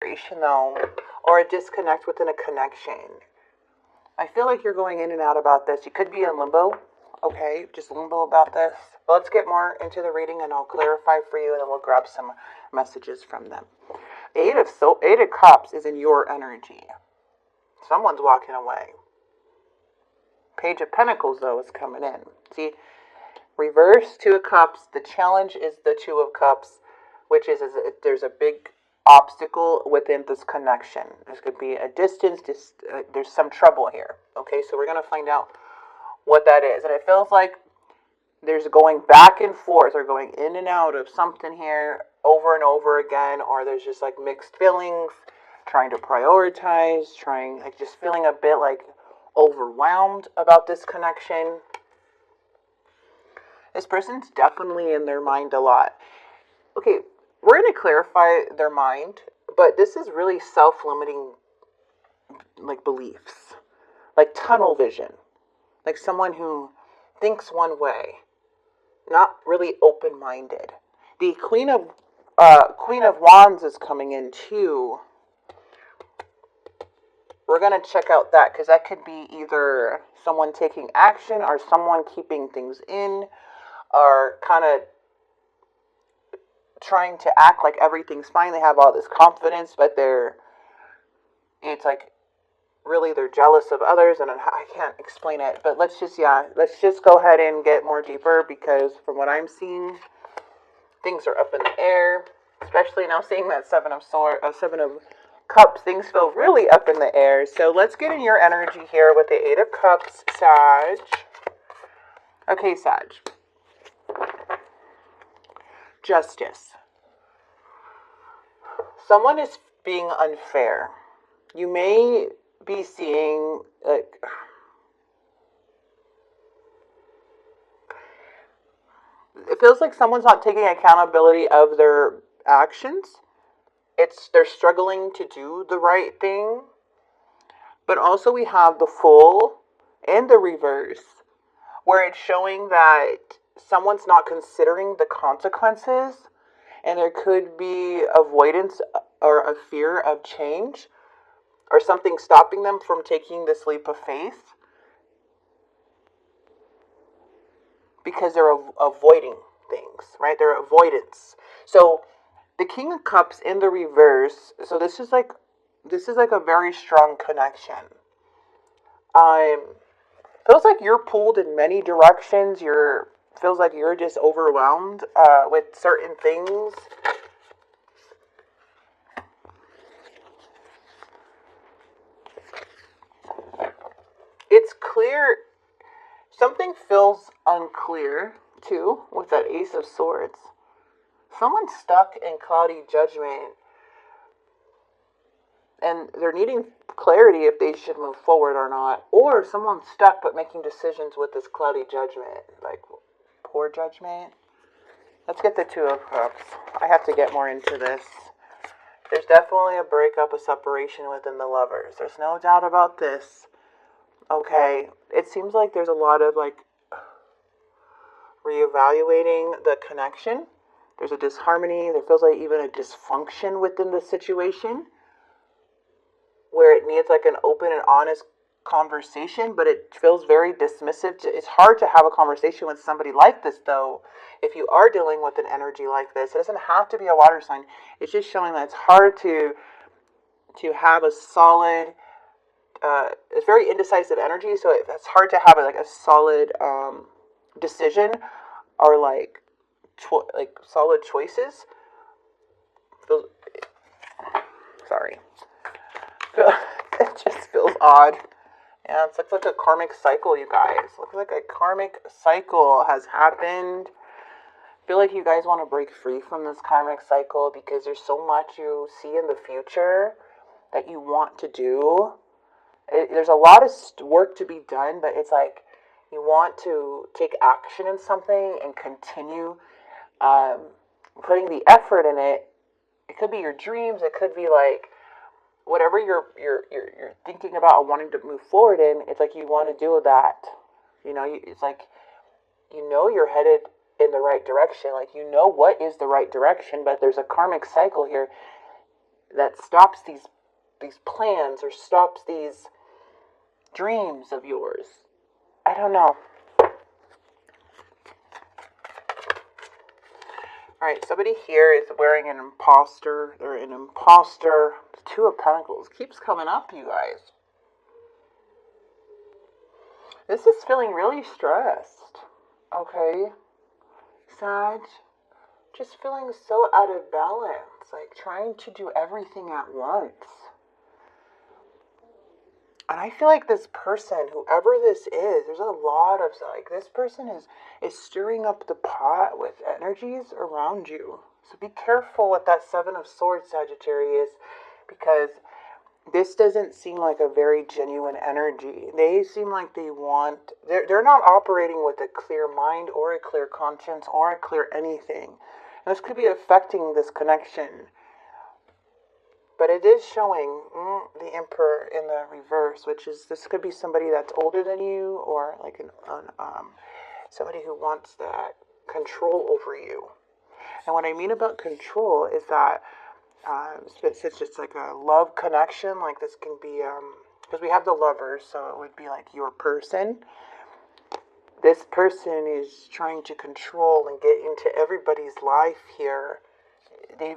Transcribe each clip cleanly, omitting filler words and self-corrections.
separation though, or a disconnect within a connection. I feel like you're going in and out about this. You could be in limbo, okay? Just limbo about this. But let's get more into the reading and I'll clarify for you and then we'll grab some messages from them. Eight of Cups is in your energy. Someone's walking away. Page of Pentacles, though, is coming in. See, reverse Two of Cups. The challenge is the Two of Cups, which is there's a big obstacle within this connection. There's going to be a distance. There's some trouble here. Okay, so we're going to find out what that is. And it feels like there's going back and forth or going in and out of something here over and over again, or there's just like mixed feelings, trying to prioritize, just feeling a bit like overwhelmed about this connection. This person's definitely in their mind a lot. Okay, we're going to clarify their mind, but this is really self-limiting like beliefs, like tunnel vision, like someone who thinks one way, not really open-minded. The Queen of Wands is coming in too. We're going to check out that because that could be either someone taking action or someone keeping things in or kind of trying to act like everything's fine. They have all this confidence, but it's like really they're jealous of others, and I can't explain it. But let's just go ahead and get more deeper because from what I'm seeing, things are up in the air. Especially now seeing that Seven of Cups, things feel really up in the air. So let's get in your energy here with the Eight of Cups, Sag. Okay, Sag. Justice. Someone is being unfair. You may be seeing, like, it feels like someone's not taking accountability of their actions. They're struggling to do the right thing. But also we have the Fool and the reverse, where it's showing that someone's not considering the consequences, and there could be avoidance or a fear of change, or something stopping them from taking this leap of faith because they're avoiding things, right? They're avoidance. So the King of Cups in the reverse. So this is like a very strong connection. Feels like you're pulled in many directions. Feels like you're just overwhelmed with certain things. It's clear. Something feels unclear too with that Ace of Swords. Someone's stuck in cloudy judgment, and they're needing clarity if they should move forward or not. Or someone's stuck but making decisions with this cloudy judgment, like poor judgment. Let's get the Two of Cups. I have to get more into this. There's definitely a breakup, a separation within the lovers. There's no doubt about this. Okay, it seems like there's a lot of like reevaluating the connection. There's a disharmony. There feels like even a dysfunction within the situation where it needs like an open and honest conversation, but it feels very dismissive. It's hard to have a conversation with somebody like this, though. If you are dealing with an energy like this, it doesn't have to be a water sign. It's just showing that it's hard to have a solid, it's very indecisive energy, so it's hard to have a solid decision or like solid choices. Sorry. It just feels odd. Yeah, it's like a karmic cycle, you guys. Looks like a karmic cycle has happened. I feel like you guys want to break free from this karmic cycle because there's so much you see in the future that you want to do. There's a lot of work to be done, but it's like you want to take action in something and continue putting the effort in it. It could be your dreams. It could be like whatever you're thinking about or wanting to move forward in. It's like you want to do that. It's like you're headed in the right direction. Like what is the right direction, but there's a karmic cycle here. that stops these plans or stops these dreams of yours. I don't know. Alright, somebody here is wearing an imposter. They're an imposter. The Two of Pentacles keeps coming up, you guys. This is feeling really stressed. Okay. Sag. Just feeling so out of balance. Like trying to do everything at once. And I feel like this person, whoever this is, there's a lot of, like, this person is stirring up the pot with energies around you. So be careful with that Seven of Swords, Sagittarius, because this doesn't seem like a very genuine energy. They seem like they're not operating with a clear mind or a clear conscience or a clear anything. And this could be affecting this connection. But it is showing the Emperor in the reverse, which is, this could be somebody that's older than you, or like somebody who wants that control over you. And what I mean about control is that it's just like a love connection. Like this can be, because we have the Lovers, so it would be like your person. This person is trying to control and get into everybody's life here. They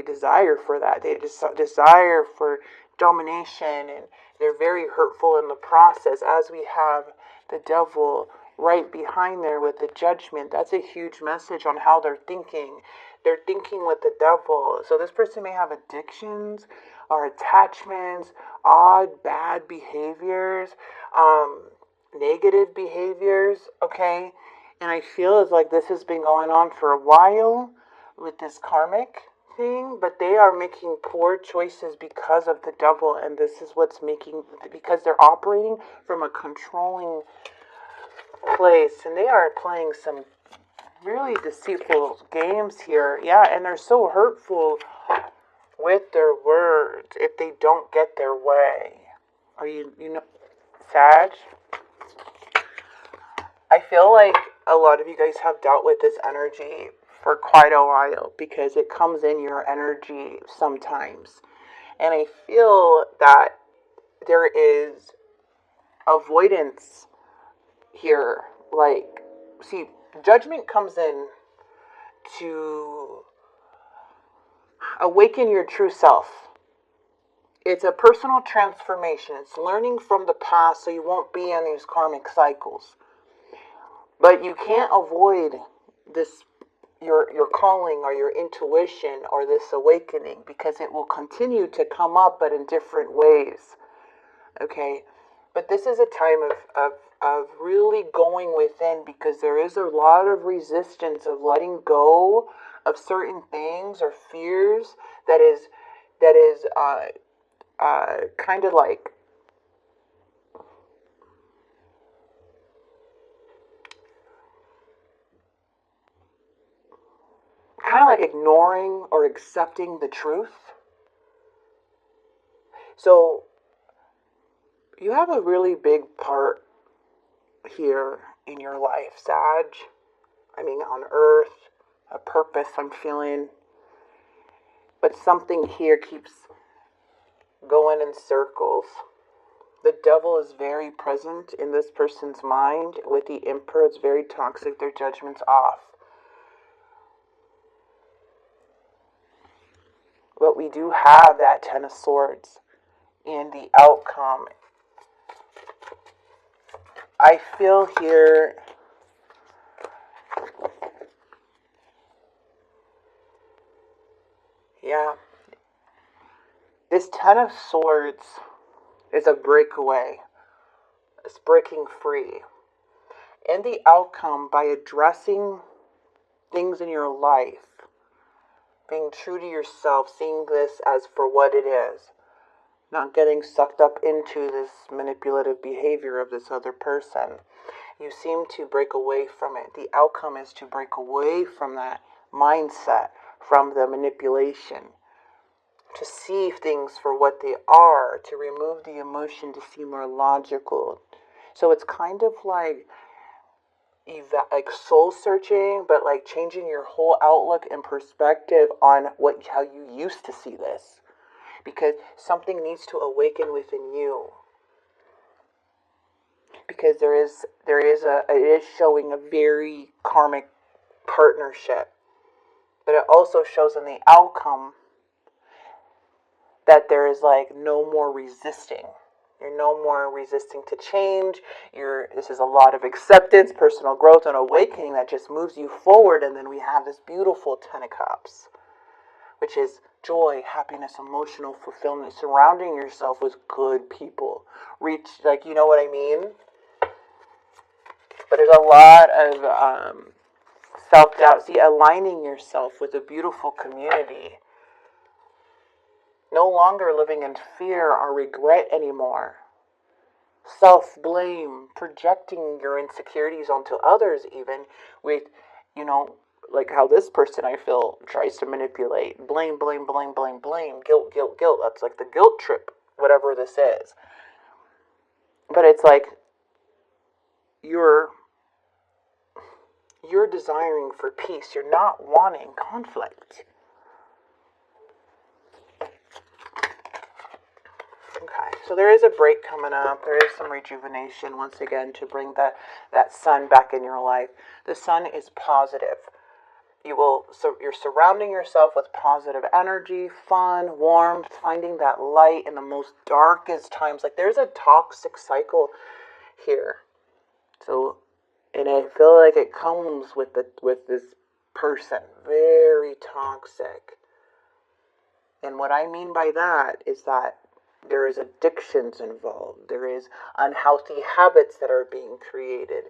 desire for that. They desire for domination, and they're very hurtful in the process. As we have the Devil right behind there with the Judgment, that's a huge message on how they're thinking. They're thinking with the Devil. So this person may have addictions or attachments, odd, bad behaviors, negative behaviors, okay? And I feel as like this has been going on for a while with this karmic thing, but they are making poor choices because of the Devil, and this is what's because they're operating from a controlling place, and they are playing some really deceitful games here. Yeah, and they're so hurtful with their words if they don't get their way. Are you know, Sag? I feel like a lot of you guys have dealt with this energy for quite a while, because it comes in your energy sometimes. And I feel that there is avoidance here. Like, see, Judgment comes in to awaken your true self. It's a personal transformation. It's learning from the past so you won't be in these karmic cycles. But you can't avoid this, your calling or your intuition or this awakening, because it will continue to come up, but in different ways. Okay? But this is a time of really going within, because there is a lot of resistance of letting go of certain things or fears that is kind of like ignoring or accepting the truth. So you have a really big part here in your life, Sag. I mean, on Earth, a purpose I'm feeling. But something here keeps going in circles. The Devil is very present in this person's mind. With the Emperor, it's very toxic. Their judgment's off. But we do have that Ten of Swords in the outcome. I feel here this Ten of Swords is a breakaway. It's breaking free. In the outcome, by addressing things in your life, being true to yourself, seeing this as for what it is, not getting sucked up into this manipulative behavior of this other person, you seem to break away from it. The outcome is to break away from that mindset, from the manipulation, to see things for what they are, to remove the emotion, to see more logical. So it's kind of like soul searching, but like changing your whole outlook and perspective on how you used to see this. because something needs to awaken within you. Because it is showing a very karmic partnership, but it also shows in the outcome that there is like no more resisting. You're no more resisting to change. This is a lot of acceptance, personal growth, and awakening that just moves you forward. And then we have this beautiful Ten of Cups, which is joy, happiness, emotional fulfillment, surrounding yourself with good people. Like, you know what I mean? But there's a lot of self-doubt. See, aligning yourself with a beautiful community. No longer living in fear or regret anymore. Self-blame, projecting your insecurities onto others even with, like how this person I feel tries to manipulate. Blame, blame, blame, blame, blame. Guilt, guilt, guilt. That's like the guilt trip, whatever this is. But it's like you're desiring for peace. You're not wanting conflict. Okay, so there is a break coming up. There is some rejuvenation once again to bring that sun back in your life. The sun is positive. You're surrounding yourself with positive energy, fun, warmth, finding that light in the most darkest times. Like there's a toxic cycle here. So, and I feel like it comes with this person, very toxic. And what I mean by that is that there is addictions involved. There is unhealthy habits that are being created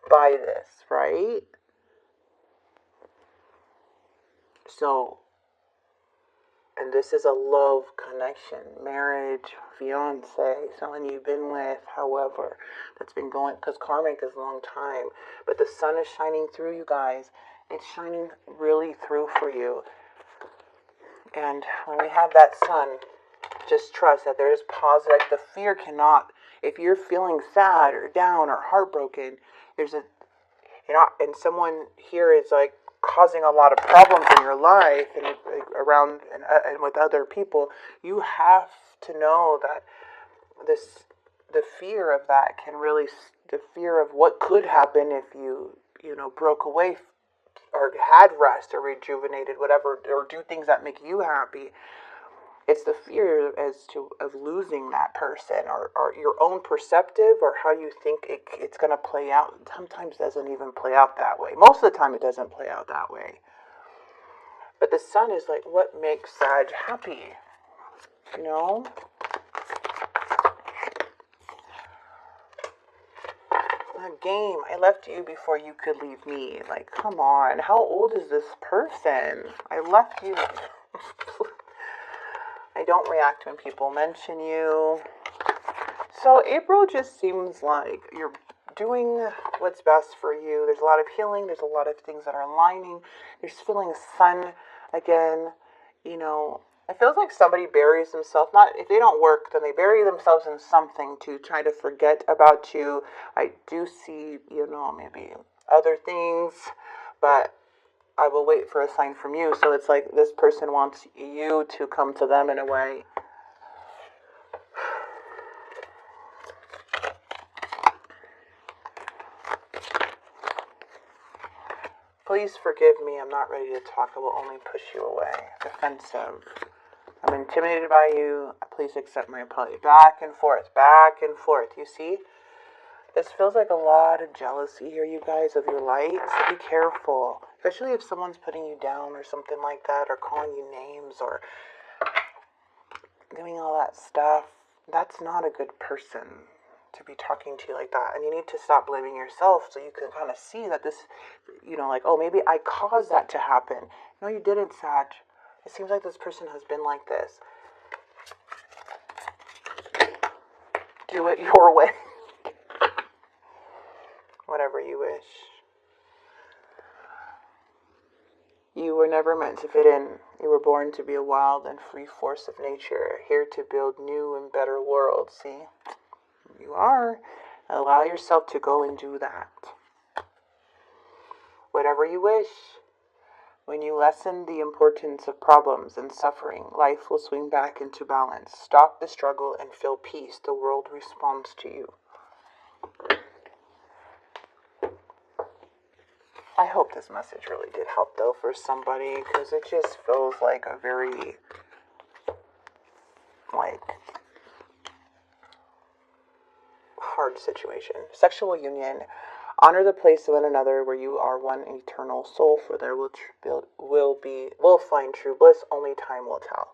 by this, right? So, and this is a love connection, marriage, fiance, someone you've been with, however, that's been going, because karmic is a long time. But the sun is shining through, you guys. It's shining really through for you. And when we have that sun, just trust that there is positive. The fear cannot, if you're feeling sad or down or heartbroken, and someone here is like causing a lot of problems in your life and around and with other people, you have to know that the fear of that can really, the fear of what could happen if you broke away or had rest or rejuvenated, whatever, or do things that make you happy. It's the fear of losing that person or your own perspective or how you think it's going to play out. Sometimes it doesn't even play out that way. Most of the time it doesn't play out that way. But the sun is like what makes Sag happy, A game. I left you before you could leave me. Like, come on. How old is this person? I left you. I don't react when people mention you. So April just seems like you're doing what's best for you. There's a lot of healing. There's a lot of things that are aligning. You're feeling sun again. It feels like somebody buries themselves. Not if they don't work, then they bury themselves in something to try to forget about you. I do see, maybe other things, but I will wait for a sign from you. So it's like this person wants you to come to them in a way. Please forgive me. I'm not ready to talk. I will only push you away. Defensive. I'm intimidated by you. Please accept my apology. Back and forth. Back and forth. You see? This feels like a lot of jealousy here, you guys, of your light. So be careful. Especially if someone's putting you down or something like that, or calling you names, or doing all that stuff. That's not a good person to be talking to you like that. And you need to stop blaming yourself so you can kind of see that this, like, oh, maybe I caused that to happen. No, you didn't, Sag. It seems like this person has been like this. Do it your way. Whatever you wish. You were never meant to fit in. You were born to be a wild and free force of nature, here to build new and better worlds, see? You are. Allow yourself to go and do that. Whatever you wish. When you lessen the importance of problems and suffering, life will swing back into balance. Stop the struggle and feel peace. The world responds to you. I hope this message really did help, though, for somebody, because it just feels like a very, hard situation. Sexual union. Honor the place of one another where you are one eternal soul, for there will find true bliss. Only time will tell.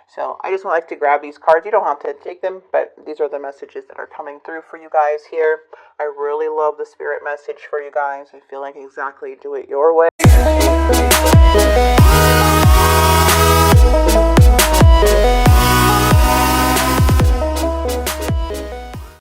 So I just would like to grab these cards. You don't have to take them, but these are the messages that are coming through for you guys here. I really love the spirit message for you guys. I feel like exactly do it your way.